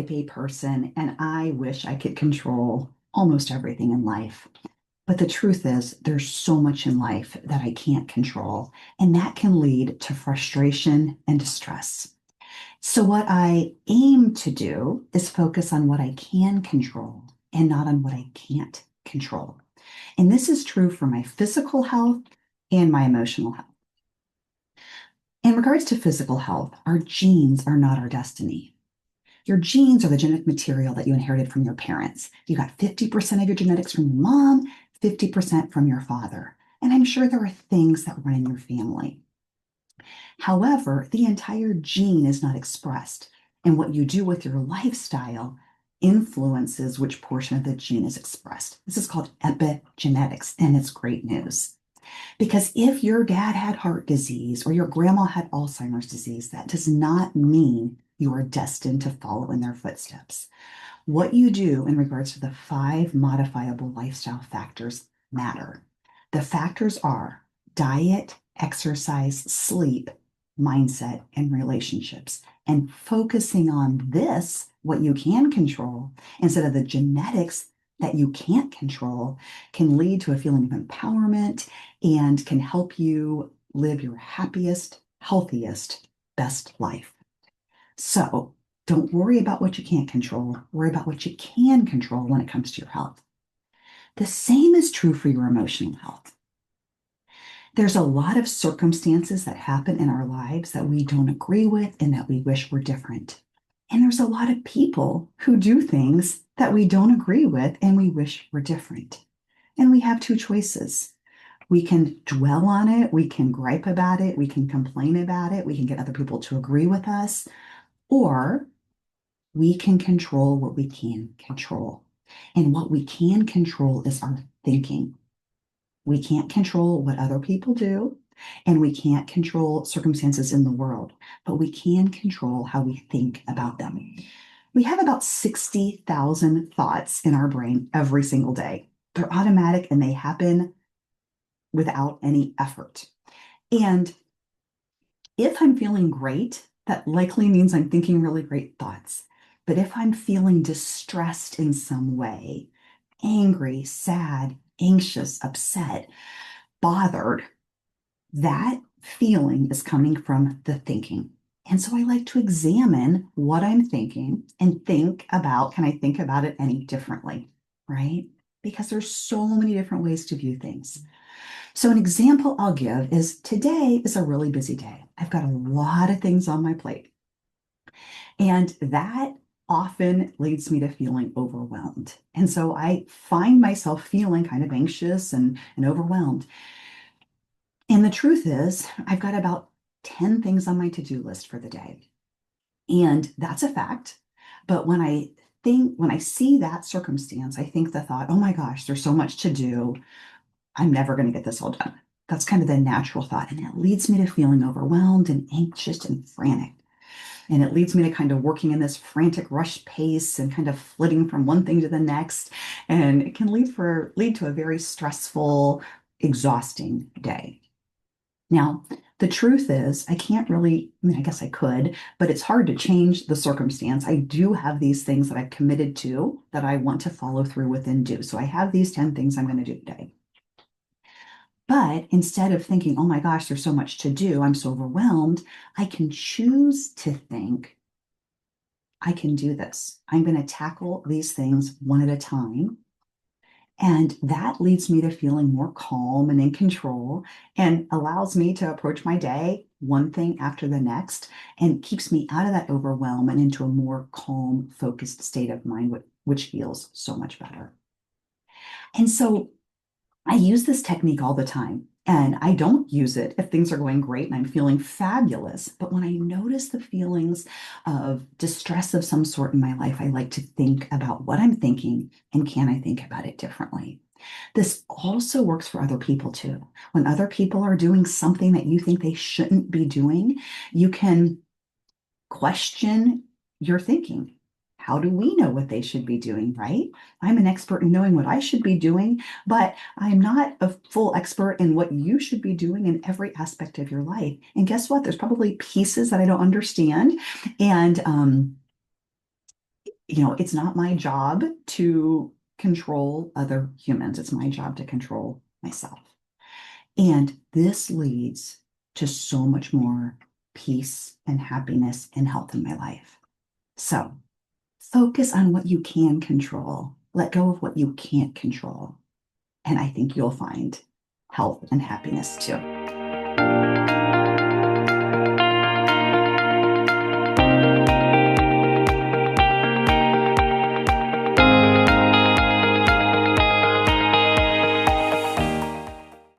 type A person, and I wish I could control almost everything in life. But the truth is, there's so much in life that I can't control, and that can lead to frustration and distress. So, what I aim to do is focus on what I can control and not on what I can't control. And this is true for my physical health and my emotional health. In regards to physical health, our genes are not our destiny. Your genes are the genetic material that you inherited from your parents. You got 50% of your genetics from your mom, 50% from your father. And I'm sure there are things that run in your family. However, the entire gene is not expressed, and what you do with your lifestyle influences which portion of the gene is expressed. This is called epigenetics, and it's great news. Because if your dad had heart disease or your grandma had Alzheimer's disease, that does not mean you are destined to follow in their footsteps. What you do in regards to the five modifiable lifestyle factors matter. The factors are diet, exercise, sleep, mindset, and relationships. And focusing on this, what you can control, instead of the genetics that you can't control, can lead to a feeling of empowerment and can help you live your happiest, healthiest, best life. So don't worry about what you can't control. Worry about what you can control when it comes to your health. The same is true for your emotional health. There's a lot of circumstances that happen in our lives that we don't agree with and that we wish were different. And there's a lot of people who do things that we don't agree with and we wish were different. And we have two choices. We can dwell on it, we can gripe about it, we can complain about it, we can get other people to agree with us, or we can control what we can control. And what we can control is our thinking. We can't control what other people do, and we can't control circumstances in the world, but we can control how we think about them. We have about 60,000 thoughts in our brain every single day. They're automatic and they happen without any effort. And if I'm feeling great, that likely means I'm thinking really great thoughts. But if I'm feeling distressed in some way, angry, sad, anxious, upset, bothered, that feeling is coming from the thinking. And so I like to examine what I'm thinking and think about, can I think about it any differently, right? Because there's so many different ways to view things. So an example I'll give is today is a really busy day. I've got a lot of things on my plate. And that often leads me to feeling overwhelmed. And so I find myself feeling kind of anxious and overwhelmed. And the truth is, I've got about 10 things on my to-do list for the day. And that's a fact. But when I see that circumstance, I think the thought, oh my gosh, there's so much to do. I'm never going to get this all done. That's kind of the natural thought. And it leads me to feeling overwhelmed and anxious and frantic. And it leads me to kind of working in this frantic rush pace and kind of flitting from one thing to the next. And it can lead to a very stressful, exhausting day. Now, the truth is, I can't really, I mean, I guess I could, but it's hard to change the circumstance. I do have these things that I've committed to that I want to follow through with and do. So I have these 10 things I'm going to do today. But instead of thinking, oh my gosh, there's so much to do, I'm so overwhelmed, I can choose to think, I can do this. I'm going to tackle these things one at a time. And that leads me to feeling more calm and in control and allows me to approach my day one thing after the next and keeps me out of that overwhelm and into a more calm, focused state of mind, which feels so much better. And so I use this technique all the time. And I don't use it if things are going great and I'm feeling fabulous. But when I notice the feelings of distress of some sort in my life, I like to think about what I'm thinking and can I think about it differently. This also works for other people too. When other people are doing something that you think they shouldn't be doing, you can question your thinking. How do we know what they should be doing, right? I'm an expert in knowing what I should be doing, but I'm not a full expert in what you should be doing in every aspect of your life. And guess what? There's probably pieces that I don't understand. And It's not my job to control other humans. It's my job to control myself. And this leads to so much more peace and happiness and health in my life. So focus on what you can control. Let go of what you can't control. And I think you'll find health and happiness too.